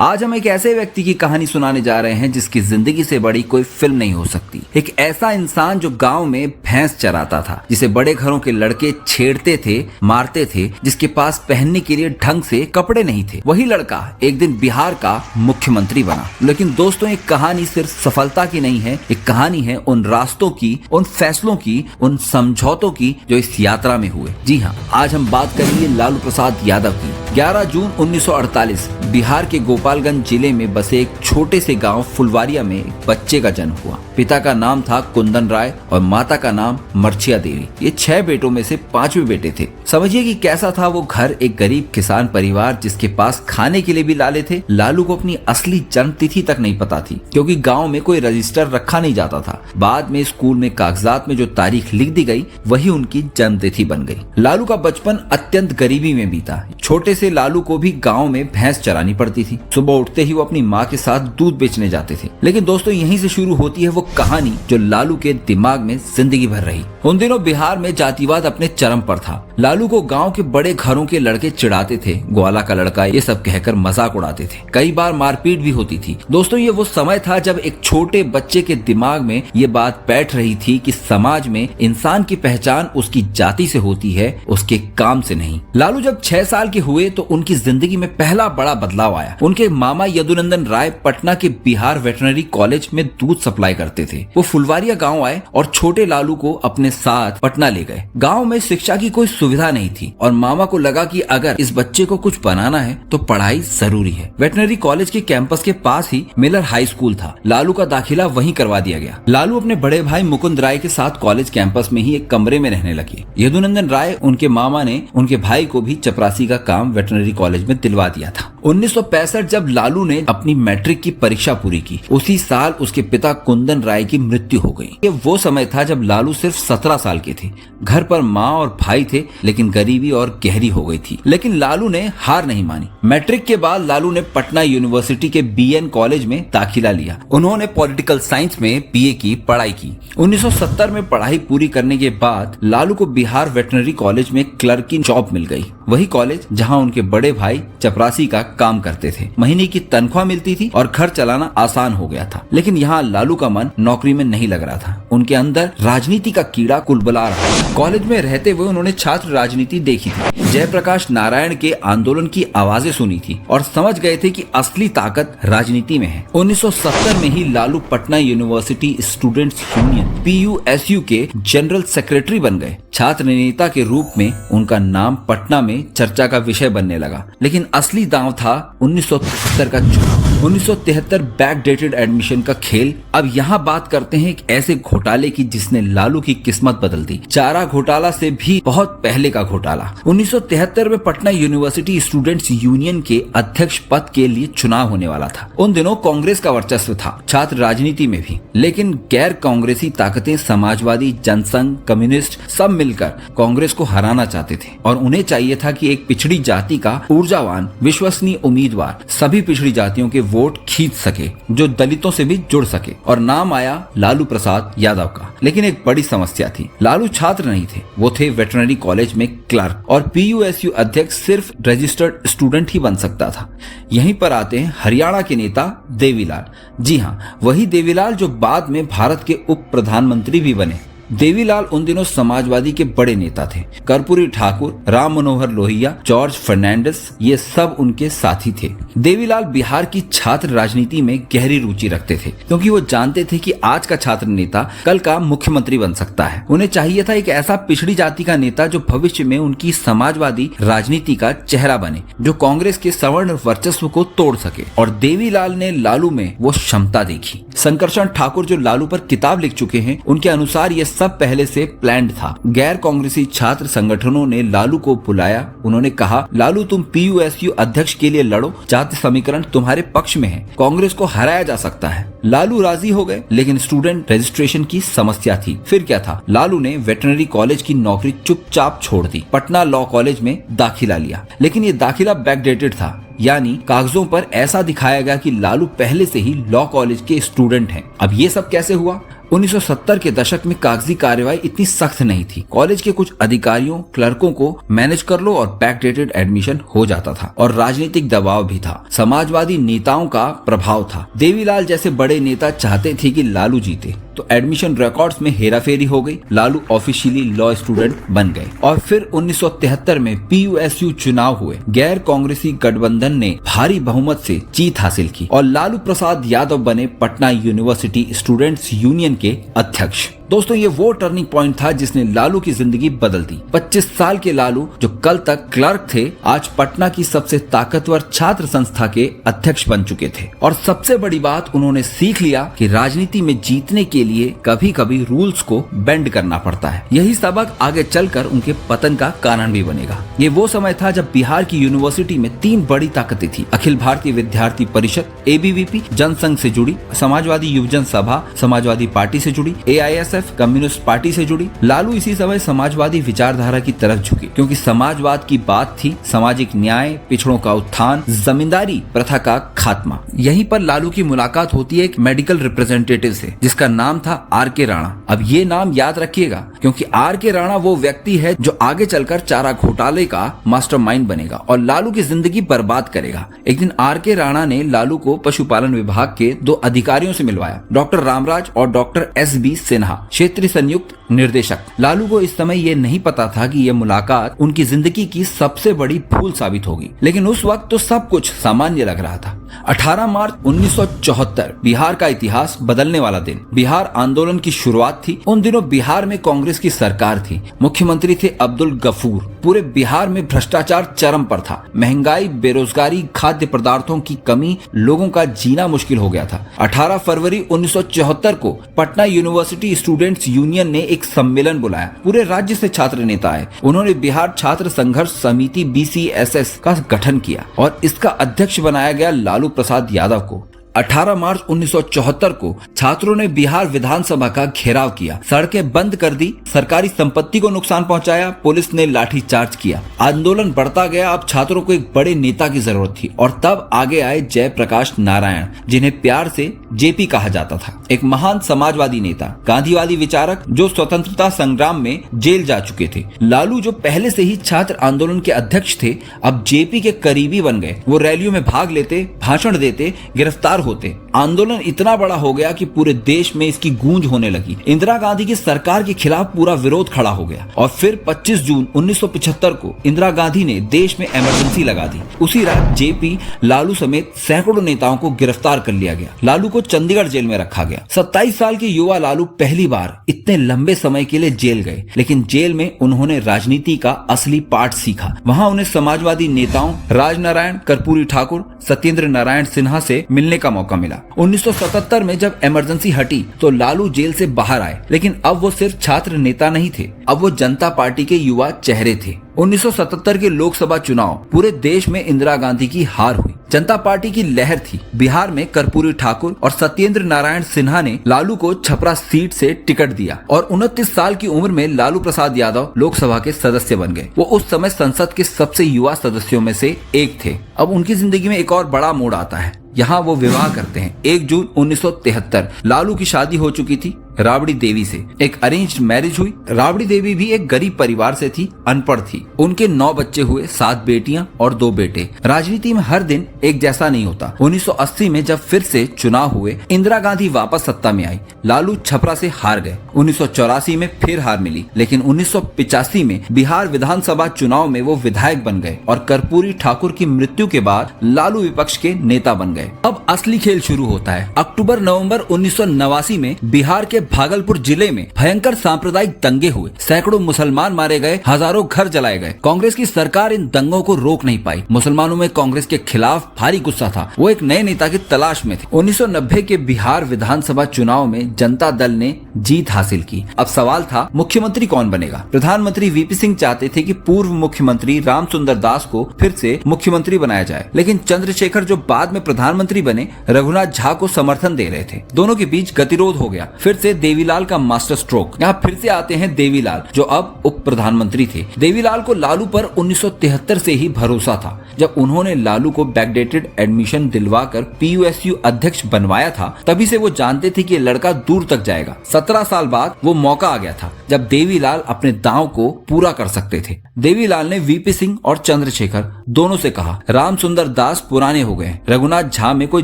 आज हम एक ऐसे व्यक्ति की कहानी सुनाने जा रहे हैं जिसकी जिंदगी से बड़ी कोई फिल्म नहीं हो सकती। एक ऐसा इंसान जो गांव में भैंस चराता था, जिसे बड़े घरों के लड़के छेड़ते थे, मारते थे, जिसके पास पहनने के लिए ढंग से कपड़े नहीं थे। वही लड़का एक दिन बिहार का मुख्यमंत्री बना। लेकिन दोस्तों, एक कहानी सिर्फ सफलता की नहीं है, एक कहानी है उन रास्तों की, उन फैसलों की, उन समझौतों की जो इस यात्रा में हुए। जी हाँ, आज हम बात करेंगे लालू प्रसाद यादव की। 11 जून 1948 बिहार के गोपालगंज जिले में बसे एक छोटे से गांव फुलवारिया में एक बच्चे का जन्म हुआ। पिता का नाम था कुंदन राय और माता का नाम मर्चिया देवी। ये 6 बेटों में से 5वें बेटे थे। समझिए कि कैसा था वो घर। एक गरीब किसान परिवार जिसके पास खाने के लिए भी लाले थे। लालू को अपनी असली जन्म तिथि तक नहीं पता थी, क्योंकि गांव में कोई रजिस्टर रखा नहीं जाता था। बाद में स्कूल में कागजात में जो तारीख लिख दी गई वही उनकी जन्म तिथि बन गई। लालू का बचपन अत्यंत गरीबी में बीता। छोटे से लालू को भी गांव में भैंस चरानी पड़ती थी। सुबह उठते ही वो अपनी माँ के साथ दूध बेचने जाते थे। लेकिन दोस्तों, यहीं से शुरू होती है वो कहानी जो लालू के दिमाग में जिंदगी भर रही। उन दिनों बिहार में जातिवाद अपने चरम पर था। लालू को गांव के बड़े घरों के लड़के चिढ़ाते थे, ग्वाला का लड़का, ये सब कहकर मजाक उड़ाते थे। कई बार मारपीट भी होती थी। दोस्तों, ये वो समय था जब एक छोटे बच्चे के दिमाग में ये बात बैठ रही थी कि समाज में इंसान की पहचान उसकी जाति से होती है, उसके काम से नहीं। लालू जब 6 साल के हुए तो उनकी जिंदगी में पहला बड़ा बदलाव आया। उनके मामा यदुनंदन राय पटना के बिहार वेटरनरी कॉलेज में दूध सप्लाई करते थे। वो फुलवारिया गांव आए और छोटे लालू को अपने साथ पटना ले गए। गांव में शिक्षा की कोई सुविधा नहीं थी और मामा को लगा कि अगर इस बच्चे को कुछ बनाना है तो पढ़ाई जरूरी है। वेटरनरी कॉलेज के कैंपस के पास ही मिलर हाई स्कूल था। लालू का दाखिला वहीं करवा दिया गया। लालू अपने बड़े भाई मुकुंद राय के साथ कॉलेज कैंपस में ही एक कमरे में रहने लगे। यदुनंदन राय, उनके मामा ने उनके भाई को भी चपरासी का काम वेटरनरी कॉलेज में दिलवा दिया था। 1965 जब लालू ने अपनी मैट्रिक की परीक्षा पूरी की, उसी साल उसके पिता कुंदन राय की मृत्यु हो गई। ये वो समय था जब लालू सिर्फ 17 साल के थे। घर पर माँ और भाई थे, लेकिन गरीबी और गहरी हो गई थी। लेकिन लालू ने हार नहीं मानी। मैट्रिक के बाद लालू ने पटना यूनिवर्सिटी के बीएन कॉलेज में दाखिला लिया। उन्होंने पॉलिटिकल साइंस में बीए की पढ़ाई की। 1970 में पढ़ाई पूरी करने के बाद लालू को बिहार वेटरनरी कॉलेज में क्लर्क की जॉब मिल गई। वही कॉलेज जहां उनके बड़े भाई चपरासी का काम करते थे। महीने की तनख्वाह मिलती थी और घर चलाना आसान हो गया था। लेकिन यहाँ लालू का मन नौकरी में नहीं लग रहा था। उनके अंदर राजनीति का कीड़ा कुलबुला रहा था। कॉलेज में रहते हुए उन्होंने छात्र राजनीति देखी थी। जयप्रकाश नारायण के आंदोलन की आवाजें सुनी थी और समझ गए थे कि असली ताकत राजनीति में है। 1970 में ही Lalu Patna university students union PUSU के जनरल सेक्रेटरी बन गए। छात्र नेता के रूप में उनका नाम पटना में चर्चा का विषय बनने लगा। लेकिन असली दांव था 1973 का चुनाव। 1973 बैकडेटेड एडमिशन का खेल। अब यहाँ बात करते हैं एक ऐसे घोटाले की जिसने लालू की किस्मत बदल दी। चारा घोटाला से भी बहुत पहले का घोटाला। 1973 में पटना यूनिवर्सिटी स्टूडेंट्स यूनियन के अध्यक्ष पद के लिए चुनाव होने वाला था। उन दिनों कांग्रेस का वर्चस्व था, छात्र राजनीति में भी। लेकिन गैर कांग्रेसी ताकतें, समाजवादी, जनसंघ, कम्युनिस्ट सब मिलकर कांग्रेस को हराना चाहते थे और उन्हें चाहिए था कि एक पिछड़ी जाति का ऊर्जावान, विश्वसनीय उम्मीदवार सभी पिछड़ी जातियों के वोट खींच सके, जो दलितों से भी जुड़ सके। और नाम आया लालू प्रसाद यादव का। लेकिन एक बड़ी समस्या थी। लालू छात्र नहीं थे, वो थे वेटरनरी कॉलेज में क्लर्क और PUSU अध्यक्ष सिर्फ रजिस्टर्ड स्टूडेंट ही बन सकता था। यहीं पर आते हैं हरियाणा के नेता देवीलाल। जी हाँ, वही देवीलाल जो बाद में भारत के उप प्रधानमंत्री भी बने। देवीलाल उन दिनों समाजवादी के बड़े नेता थे। कर्पूरी ठाकुर, राम मनोहर लोहिया, जॉर्ज फर्नांडिस, ये सब उनके साथी थे। देवीलाल बिहार की छात्र राजनीति में गहरी रुचि रखते थे, क्योंकि वो जानते थे कि आज का छात्र नेता कल का मुख्यमंत्री बन सकता है। उन्हें चाहिए था एक ऐसा पिछड़ी जाति का नेता जो भविष्य में उनकी समाजवादी राजनीति का चेहरा बने, जो कांग्रेस के सवर्ण वर्चस्व को तोड़ सके। और देवीलाल ने लालू में वो क्षमता देखी। शंकरचरण ठाकुर, जो लालू पर किताब लिख चुके हैं, उनके अनुसार ये सब पहले से प्लान्ड था। गैर कांग्रेसी छात्र संगठनों ने लालू को बुलाया। उन्होंने कहा, लालू तुम PUSU अध्यक्ष के लिए लड़ो, जाति समीकरण तुम्हारे पक्ष में है, कांग्रेस को हराया जा सकता है। लालू राजी हो गए, लेकिन स्टूडेंट रजिस्ट्रेशन की समस्या थी। फिर क्या था, लालू ने वेटरनरी कॉलेज की नौकरी चुपचाप छोड़ दी, पटना लॉ कॉलेज में दाखिला लिया। लेकिन ये दाखिला बैकडेटेड था, यानी कागजों पर ऐसा दिखाया गया कि लालू पहले से ही लॉ कॉलेज के स्टूडेंट हैं। अब ये सब कैसे हुआ? 1970 के दशक में कागजी कार्यवाही इतनी सख्त नहीं थी। कॉलेज के कुछ अधिकारियों क्लर्कों को मैनेज कर लो और बैकडेटेड एडमिशन हो जाता था और राजनीतिक दबाव भी था। समाजवादी नेताओं का प्रभाव था। देवीलाल जैसे बड़े नेता चाहते थे कि लालू जीते, तो एडमिशन रिकॉर्ड्स में हेराफेरी हो गई। लालू ऑफिशियली लॉ स्टूडेंट बन गए और फिर 1973 में PUSU चुनाव हुए। गैर कांग्रेसी गठबंधन ने भारी बहुमत से जीत हासिल की और लालू प्रसाद यादव बने पटना यूनिवर्सिटी स्टूडेंट्स यूनियन के अध्यक्ष। दोस्तों, ये वो टर्निंग पॉइंट था जिसने लालू की जिंदगी बदल दी। 25 साल के लालू, जो कल तक क्लर्क थे, आज पटना की सबसे ताकतवर छात्र संस्था के अध्यक्ष बन चुके थे। और सबसे बड़ी बात, उन्होंने सीख लिया कि राजनीति में जीतने के लिए कभी कभी रूल्स को बेंड करना पड़ता है। यही सबक आगे चलकर उनके पतन का कारण भी बनेगा। ये वो समय था जब बिहार की यूनिवर्सिटी में 3 बड़ी ताकतें थी। अखिल भारतीय विद्यार्थी परिषद ABVP, जनसंघ से जुड़ी, समाजवादी युवजन सभा समाजवादी पार्टी से जुड़ी, AISF कम्युनिस्ट पार्टी से जुड़ी। लालू इसी समय समाजवादी विचारधारा की तरफ झुके, क्योंकि समाजवाद की बात थी सामाजिक न्याय, पिछड़ों का उत्थान, जमींदारी प्रथा का खात्मा। यहीं पर लालू की मुलाकात होती है एक मेडिकल रिप्रेजेंटेटिव से, जिसका नाम था RK राणा। अब ये नाम याद रखिएगा, क्योंकि RK राणा वो व्यक्ति है जो आगे चलकर चारा घोटाले का मास्टरमाइंड बनेगा और लालू की जिंदगी बर्बाद करेगा। एक दिन RK राणा ने लालू को पशुपालन विभाग के 2 अधिकारियों से मिलवाया, डॉक्टर रामराज और डॉक्टर SB सिन्हा, क्षेत्रीय संयुक्त निर्देशक। लालू को इस समय ये नहीं पता था कि यह मुलाकात उनकी जिंदगी की सबसे बड़ी भूल साबित होगी, लेकिन उस वक्त तो सब कुछ सामान्य लग रहा था। 18 मार्च 1974 बिहार का इतिहास बदलने वाला दिन। बिहार आंदोलन की शुरुआत थी। उन दिनों बिहार में कांग्रेस की सरकार थी। मुख्यमंत्री थे अब्दुल गफूर। पूरे बिहार में भ्रष्टाचार चरम पर था। महंगाई, बेरोजगारी, खाद्य पदार्थों की कमी, लोगों का जीना मुश्किल हो गया था। 18 फरवरी 1974 को पटना यूनिवर्सिटी स्टूडेंट्स यूनियन ने एक सम्मेलन बुलाया। पूरे राज्य से छात्र नेता आए। उन्होंने बिहार छात्र संघर्ष समिति BCSS का गठन किया और इसका अध्यक्ष बनाया गया लालू प्रसाद यादव को। 18 मार्च 1974 को छात्रों ने बिहार विधानसभा का घेराव किया, सड़कें बंद कर दी, सरकारी संपत्ति को नुकसान पहुंचाया, पुलिस ने लाठीचार्ज किया। आंदोलन बढ़ता गया। अब छात्रों को एक बड़े नेता की जरूरत थी और तब आगे आए जयप्रकाश नारायण, जिन्हें प्यार से JP कहा जाता था। एक महान समाजवादी नेता, गांधीवादी विचारक, जो स्वतंत्रता संग्राम में जेल जा चुके थे। लालू, जो पहले से ही छात्र आंदोलन के अध्यक्ष थे, अब JP के करीबी बन गए। वो रैलियों में भाग लेते, भाषण देते, गिरफ्तार होते। आंदोलन इतना बड़ा हो गया कि पूरे देश में इसकी गूंज होने लगी। इंदिरा गांधी की सरकार के खिलाफ पूरा विरोध खड़ा हो गया और फिर 25 जून 1975 को इंदिरा गांधी ने देश में इमरजेंसी लगा दी। उसी रात JP, लालू समेत सैकड़ों नेताओं को गिरफ्तार कर लिया गया। लालू को चंडीगढ़ जेल में रखा गया। 27 साल के युवा लालू पहली बार इतने लंबे समय के लिए जेल गए, लेकिन जेल में उन्होंने राजनीति का असली पाठ सीखा। वहां उन्हें समाजवादी नेताओं राजनारायण, कर्पूरी ठाकुर, सत्येंद्र नारायण सिन्हा से मिलने का मौका मिला। 1977 में जब इमरजेंसी हटी तो लालू जेल से बाहर आए, लेकिन अब वो सिर्फ छात्र नेता नहीं थे, अब वो जनता पार्टी के युवा चेहरे थे। 1977 के लोकसभा चुनाव, पूरे देश में इंदिरा गांधी की हार हुई। जनता पार्टी की लहर थी। बिहार में कर्पूरी ठाकुर और सत्येंद्र नारायण सिन्हा ने लालू को छपरा सीट से टिकट दिया और 29 साल की उम्र में लालू प्रसाद यादव लोकसभा के सदस्य बन गए। वो उस समय संसद के सबसे युवा सदस्यों में से एक थे। अब उनकी जिंदगी में एक और बड़ा मोड़ आता है। यहाँ वो विवाह करते हैं। 1 जून 1973 लालू की शादी हो चुकी थी राबड़ी देवी से। एक अरेंज्ड मैरिज हुई। राबड़ी देवी भी एक गरीब परिवार से थी, अनपढ़ थी। उनके 9 बच्चे हुए, 7 बेटियां और 2 बेटे। राजनीति में हर दिन एक जैसा नहीं होता। 1980 में जब फिर से चुनाव हुए, इंदिरा गांधी वापस सत्ता में आई। लालू छपरा से हार गए। 1984 में फिर हार मिली, लेकिन 1985 में बिहार विधानसभा चुनाव में वो विधायक बन गए और कर्पूरी ठाकुर की मृत्यु के बाद लालू विपक्ष के नेता बन गए। अब असली खेल शुरू होता है। अक्टूबर-नवंबर 1989 में बिहार के भागलपुर जिले में भयंकर सांप्रदायिक दंगे हुए। सैकड़ों मुसलमान मारे गए, हजारों घर जलाए गए। कांग्रेस की सरकार इन दंगों को रोक नहीं पाई। मुसलमानों में कांग्रेस के खिलाफ भारी गुस्सा था। वो एक नए नेता की तलाश में थे। 1990 के बिहार विधानसभा चुनाव में जनता दल ने जीत हासिल की। अब सवाल था, मुख्यमंत्री कौन बनेगा? प्रधानमंत्री VP सिंह चाहते थे कि पूर्व मुख्यमंत्री रामसुंदर दास को फिर से मुख्यमंत्री बनाया जाए, लेकिन चंद्रशेखर, जो बाद में प्रधानमंत्री बने, रघुनाथ झा को समर्थन दे रहे थे। दोनों के बीच गतिरोध हो गया। फिर से देवीलाल का मास्टर स्ट्रोक। यहाँ फिर से आते हैं देवीलाल, जो अब उप प्रधानमंत्री थे। देवीलाल को लालू पर 1973 से ही भरोसा था। जब उन्होंने लालू को बैकडेटेड एडमिशन दिलवाकर पीयूएसयू अध्यक्ष बनवाया था, तभी से वो जानते थे कि ये लड़का दूर तक जाएगा। 17 साल बाद वो मौका आ गया था जब देवीलाल अपने दांव को पूरा कर सकते थे। देवीलाल ने वीपी सिंह और चंद्रशेखर दोनों से कहा, राम सुंदर दास पुराने हो गए, रघुनाथ झा में कोई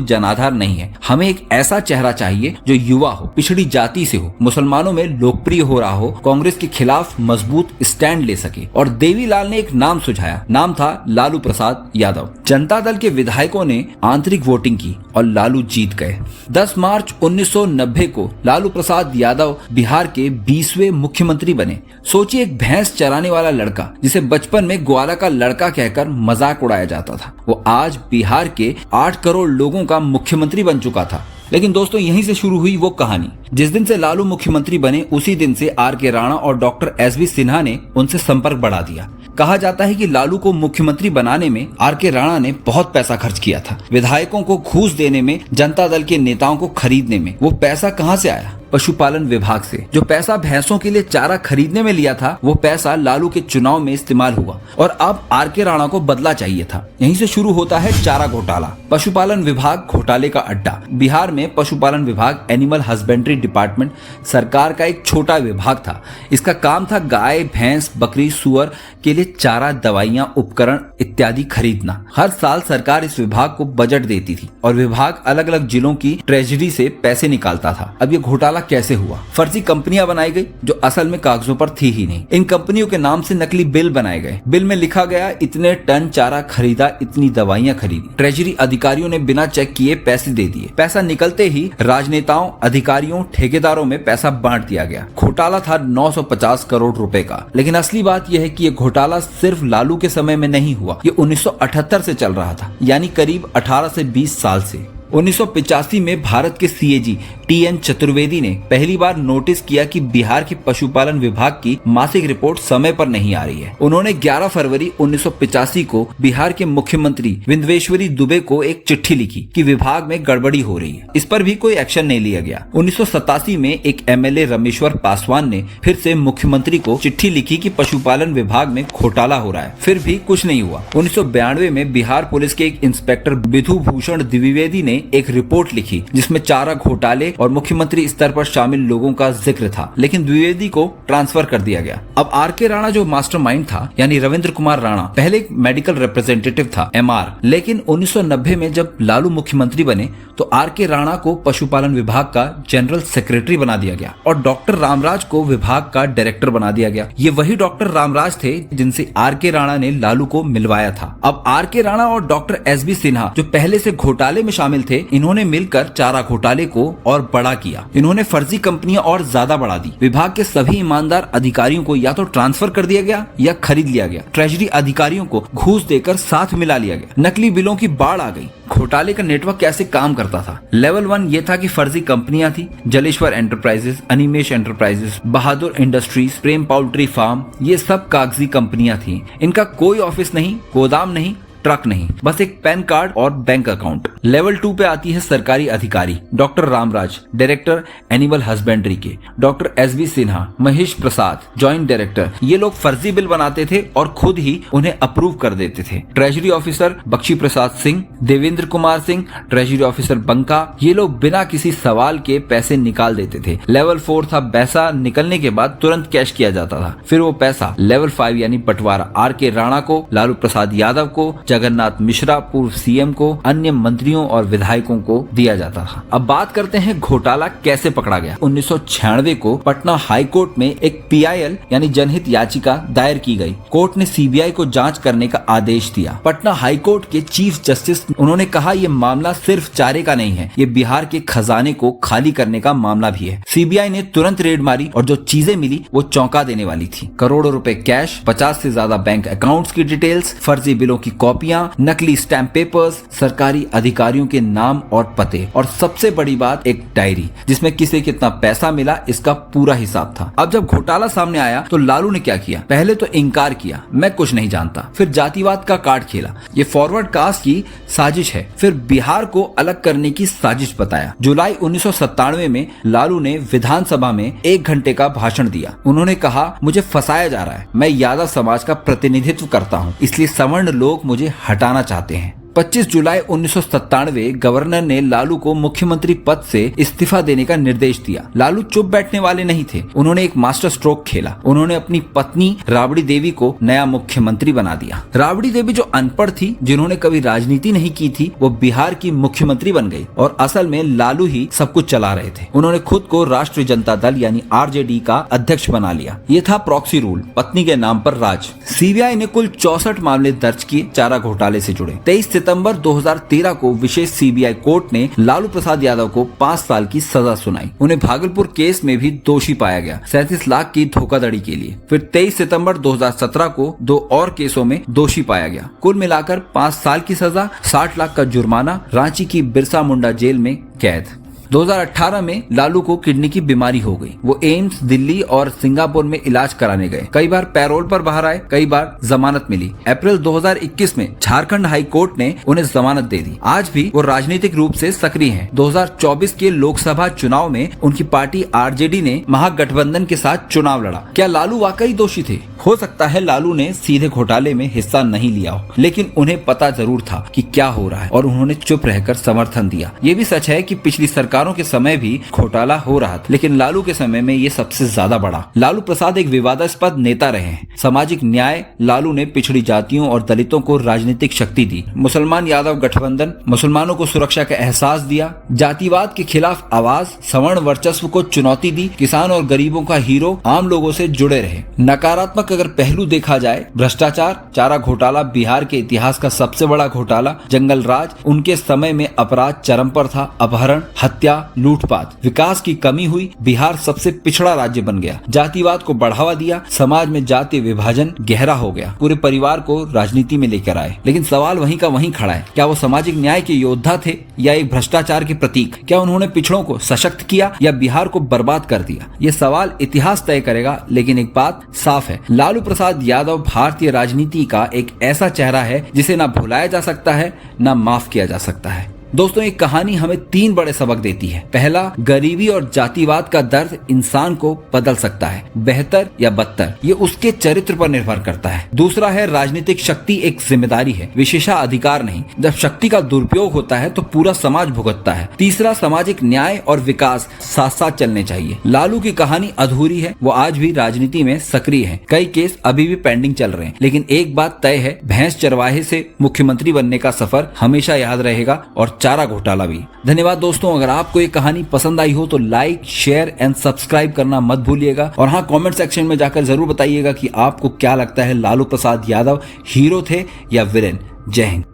जनाधार नहीं है, हमें एक ऐसा चेहरा चाहिए जो युवा हो, पिछड़ी जाति से हो, मुसलमानों में लोकप्रिय हो रहा हो, कांग्रेस के खिलाफ मजबूत स्टैंड ले सके। और देवीलाल ने एक नाम सुझाया, नाम था लालू प्रसाद यादव। जनता दल के विधायकों ने आंतरिक वोटिंग की और लालू जीत गए। 10 मार्च 1990 को लालू प्रसाद यादव बिहार के 20वें मुख्यमंत्री बने। सोचिए, एक भैंस चराने वाला लड़का जिसे बचपन में ग्वाला का लड़का कहकर मजाक उड़ाया जाता था, वो आज बिहार के 8 करोड़ लोगों का मुख्यमंत्री बन चुका था। लेकिन दोस्तों, यहीं से शुरू हुई वो कहानी। जिस दिन से लालू मुख्यमंत्री बने, उसी दिन से आर.के. राणा और डॉक्टर एस.बी. सिन्हा ने उनसे संपर्क बढ़ा दिया। कहा जाता है कि लालू को मुख्यमंत्री बनाने में आर.के. राणा ने बहुत पैसा खर्च किया था। विधायकों को घूस देने में, जनता दल के नेताओं को खरीदने में। वो पैसा कहां से आया? पशुपालन विभाग से। जो पैसा भैंसों के लिए चारा खरीदने में लिया था, वो पैसा लालू के चुनाव में इस्तेमाल हुआ और अब आर.के. राणा को बदला चाहिए था। यहीं से शुरू होता है चारा घोटाला। पशुपालन विभाग घोटाले का अड्डा। बिहार में पशुपालन विभाग, एनिमल हस्बेंड्री डिपार्टमेंट, सरकार का एक छोटा विभाग था। इसका काम था गाय, भैंस, बकरी, सुअर के लिए चारा, दवाइयां, उपकरण इत्यादि खरीदना। हर साल सरकार इस विभाग को बजट देती थी और विभाग अलग अलग जिलों की ट्रेजरी से पैसे निकालता था। अब ये घोटाला कैसे हुआ? फर्जी कंपनियां बनाई गई जो असल में कागजों पर थी ही नहीं। इन कंपनियों के नाम से नकली बिल बनाए गए। बिल में लिखा गया, इतने टन चारा खरीदा, इतनी दवाइयां खरीदी। ट्रेजरी अधिकारियों ने बिना चेक किए पैसे दे दिए। पैसा निकलते ही राजनेताओं, अधिकारियों, ठेकेदारों में पैसा बांट दिया गया। घोटाला था 950 करोड़ रुपए का। लेकिन असली बात यह है कि यह घोटाला सिर्फ लालू के समय में नहीं हुआ, ये 1978 से चल रहा था, यानी करीब 18 से 20 साल से। 1985 में भारत के सीएजी टी.एन. चतुर्वेदी ने पहली बार नोटिस किया कि बिहार के पशुपालन विभाग की मासिक रिपोर्ट समय पर नहीं आ रही है। उन्होंने 11 फरवरी 1985 को बिहार के मुख्यमंत्री विंध्येश्वरी दुबे को एक चिट्ठी लिखी कि विभाग में गड़बड़ी हो रही है। इस पर भी कोई एक्शन नहीं लिया गया। 1987 में एक एमएलए रमेश्वर पासवान ने फिर से मुख्यमंत्री को चिट्ठी लिखी कि पशुपालन विभाग में घोटाला हो रहा है, फिर भी कुछ नहीं हुआ। 1992 में बिहार पुलिस के एक इंस्पेक्टर विधु भूषण द्विवेदी ने एक रिपोर्ट लिखी जिसमें चारा घोटाले और मुख्यमंत्री स्तर पर शामिल लोगों का जिक्र था, लेकिन द्विवेदी को ट्रांसफर कर दिया गया। अब आर.के. राणा जो मास्टरमाइंड था, यानी रविंद्र कुमार राणा, पहले एक मेडिकल रिप्रेजेंटेटिव था, एमआर। लेकिन 1990 में जब लालू मुख्यमंत्री बने तो आर.के. राणा को पशुपालन विभाग का जनरल सेक्रेटरी बना दिया गया और डॉक्टर रामराज को विभाग का डायरेक्टर बना दिया गया। ये वही डॉक्टर रामराज थे जिनसे आर.के. राणा ने लालू को मिलवाया था। अब आर.के. राणा और डॉक्टर एस.बी. सिन्हा, जो पहले से घोटाले में शामिल थे, इन्होंने मिलकर चारा घोटाले को और बड़ा किया। इन्होंने फर्जी कंपनियां और ज्यादा बढ़ा दी। विभाग के सभी ईमानदार अधिकारियों को या तो ट्रांसफर कर दिया गया या खरीद लिया गया। ट्रेजरी अधिकारियों को घूस देकर साथ मिला लिया गया। नकली बिलों की बाढ़ आ गई। घोटाले का नेटवर्क कैसे काम करता था? लेवल 1 ये था कि फर्जी कंपनियां थी, जलेश्वर एंटरप्राइजेस, अनिमेश एंटरप्राइजेस, बहादुर इंडस्ट्रीज, प्रेम पाउल्ट्री फार्म, ये सब कागजी कंपनियां थी। इनका कोई ऑफिस नहीं, गोदाम नहीं, ट्रक नहीं, बस एक पैन कार्ड और बैंक अकाउंट। लेवल 2 पे आती है सरकारी अधिकारी, doctor Ramraj, director animal husbandry के, doctor S.B.. Sinha, Mahesh Prasad, joint director. ये लोग फर्जी बिल बनाते थे और खुद ही उन्हें अप्रूव कर देते थे। Treasury officer Bakshi Prasad Singh, Devendra Kumar Singh, treasury officer बंका, ये लोग बिना किसी सवाल के पैसे निकाल देते थे। लेवल 4 था पैसा निकलने के बाद तुरंत कैश किया जाता था। फिर वो पैसा लेवल 5 यानी बंटवारा आर.के. राणा को, लालू प्रसाद यादव को, जगन्नाथ मिश्रा पूर्व सीएम को, अन्य मंत्रियों और विधायकों को दिया जाता था। अब बात करते हैं घोटाला कैसे पकड़ा गया। 1996 को पटना हाई कोर्ट में एक पीआईएल यानी जनहित याचिका दायर की गई। कोर्ट ने सीबीआई को जांच करने का आदेश दिया। पटना हाई कोर्ट के चीफ जस्टिस उन्होंने कहा, ये मामला सिर्फ चारे का नहीं है, ये बिहार के खजाने को खाली करने का मामला भी है। सीबीआई ने तुरंत रेड मारी और जो चीजें मिली वो चौंका देने वाली थी। करोड़ों रुपए कैश, 50 से ज्यादा बैंक अकाउंट्स की डिटेल्स, फर्जी बिलों की कॉपी कॉपियां, नकली स्टैम्प पेपर्स, सरकारी अधिकारियों के नाम और पते, और सबसे बड़ी बात एक डायरी जिसमें किसे कितना पैसा मिला इसका पूरा हिसाब था। अब जब घोटाला सामने आया तो लालू ने क्या किया? पहले तो इनकार किया, मैं कुछ नहीं जानता। फिर जातिवाद का कार्ड खेला, ये फॉरवर्ड कास्ट की साजिश है। फिर बिहार को अलग करने की साजिश बताया। जुलाई 1997 में लालू ने विधानसभा में 1 घंटे का भाषण दिया। उन्होंने कहा, मुझे फंसाया जा रहा है, मैं यादव समाज का प्रतिनिधित्व करता हूँ, इसलिए सवर्ण लोग मुझे हटाना चाहते हैं। 25 जुलाई 1997 गवर्नर ने लालू को मुख्यमंत्री पद से इस्तीफा देने का निर्देश दिया। लालू चुप बैठने वाले नहीं थे, उन्होंने एक मास्टर स्ट्रोक खेला। उन्होंने अपनी पत्नी राबड़ी देवी को नया मुख्यमंत्री बना दिया। राबड़ी देवी जो अनपढ़ थी, जिन्होंने कभी राजनीति नहीं की थी, वो बिहार की मुख्यमंत्री बन गई और असल में लालू ही सब कुछ चला रहे थे। उन्होंने खुद को राष्ट्रीय जनता दल यानी आरजेडी का अध्यक्ष बना लिया। ये था प्रॉक्सी रूल, पत्नी के नाम पर राज। सीबीआई ने कुल 64 मामले दर्ज किए चारा घोटाले से जुड़े। 23 सितंबर 2013 को विशेष सीबीआई कोर्ट ने लालू प्रसाद यादव को 5 साल की सजा सुनाई। उन्हें भागलपुर केस में भी दोषी पाया गया 37 लाख की धोखाधड़ी के लिए। फिर 23 सितंबर 2017 को 2 और केसों में दोषी पाया गया। कुल मिलाकर 5 साल की सजा, 60 लाख का जुर्माना, रांची की बिरसा मुंडा जेल में कैद। 2018 में लालू को किडनी की बीमारी हो गई। वो एम्स, दिल्ली और सिंगापुर में इलाज कराने गए। कई बार पैरोल पर बाहर आए, कई बार जमानत मिली। अप्रैल 2021 में झारखंड हाई कोर्ट ने उन्हें जमानत दे दी। आज भी वो राजनीतिक रूप से सक्रिय हैं। 2024 के लोकसभा चुनाव में उनकी पार्टी आरजेडी ने महागठबंधन के साथ चुनाव लड़ा। क्या लालू वाकई दोषी थे? हो सकता है लालू ने सीधे घोटाले में हिस्सा नहीं लिया हो, लेकिन उन्हें पता जरूर था कि क्या हो रहा है और उन्होंने चुप रहकर समर्थन दिया। ये भी सच है कि पिछली सरकारों के समय भी घोटाला हो रहा था, लेकिन लालू के समय में ये सबसे ज्यादा बड़ा। लालू प्रसाद एक विवादास्पद नेता रहे हैं। सामाजिक न्याय, लालू ने पिछड़ी जातियों और दलितों को राजनीतिक शक्ति दी। मुसलमान यादव गठबंधन, मुसलमानों को सुरक्षा का एहसास दिया। जातिवाद के खिलाफ आवाज, सवर्ण वर्चस्व को चुनौती दी। किसान और गरीबों का हीरो आम लोगों से जुड़े रहे। नकारात्मक अगर पहलू देखा जाए, भ्रष्टाचार, चारा घोटाला बिहार के इतिहास का सबसे बड़ा घोटाला। जंगल राज, उनके समय में अपराध चरम पर था। अपहरण, हत्या, लूटपाट। विकास की कमी हुई, बिहार सबसे पिछड़ा राज्य बन गया। जातिवाद को बढ़ावा दिया, समाज में जाति विभाजन गहरा हो गया। पूरे परिवार को राजनीति में लेकर आए। लेकिन सवाल वहीं का वहीं खड़ा है, क्या वो सामाजिक न्याय के योद्धा थे या एक भ्रष्टाचार के प्रतीक? क्या उन्होंने पिछड़ों को सशक्त किया या बिहार को बर्बाद कर दिया? ये सवाल इतिहास तय करेगा, लेकिन एक बात साफ है, लालू प्रसाद यादव भारतीय राजनीति का एक ऐसा चेहरा है जिसे ना भुलाया जा सकता है, ना माफ किया जा सकता है। दोस्तों, एक कहानी हमें 3 बड़े सबक देती है। पहला, गरीबी और जातिवाद का दर्द इंसान को बदल सकता है, बेहतर या बदतर, ये उसके चरित्र पर निर्भर करता है। दूसरा है, राजनीतिक शक्ति एक जिम्मेदारी है, विशेषाधिकार नहीं। जब शक्ति का दुरुपयोग होता है तो पूरा समाज भुगतता है। तीसरा, सामाजिक न्याय और विकास साथ साथ चलने चाहिए। लालू की कहानी अधूरी है, वो आज भी राजनीति में सक्रिय है। कई केस अभी भी पेंडिंग चल रहे हैं, लेकिन एक बात तय है, भैंस चरवाहे से मुख्यमंत्री बनने का सफर हमेशा याद रहेगा, और चारा घोटाला भी। धन्यवाद दोस्तों, अगर आपको ये कहानी पसंद आई हो तो लाइक, शेयर एंड सब्सक्राइब करना मत भूलिएगा। और हाँ, कमेंट सेक्शन में जाकर जरूर बताइएगा कि आपको क्या लगता है, लालू प्रसाद यादव हीरो थे या विलेन। जय हिंद।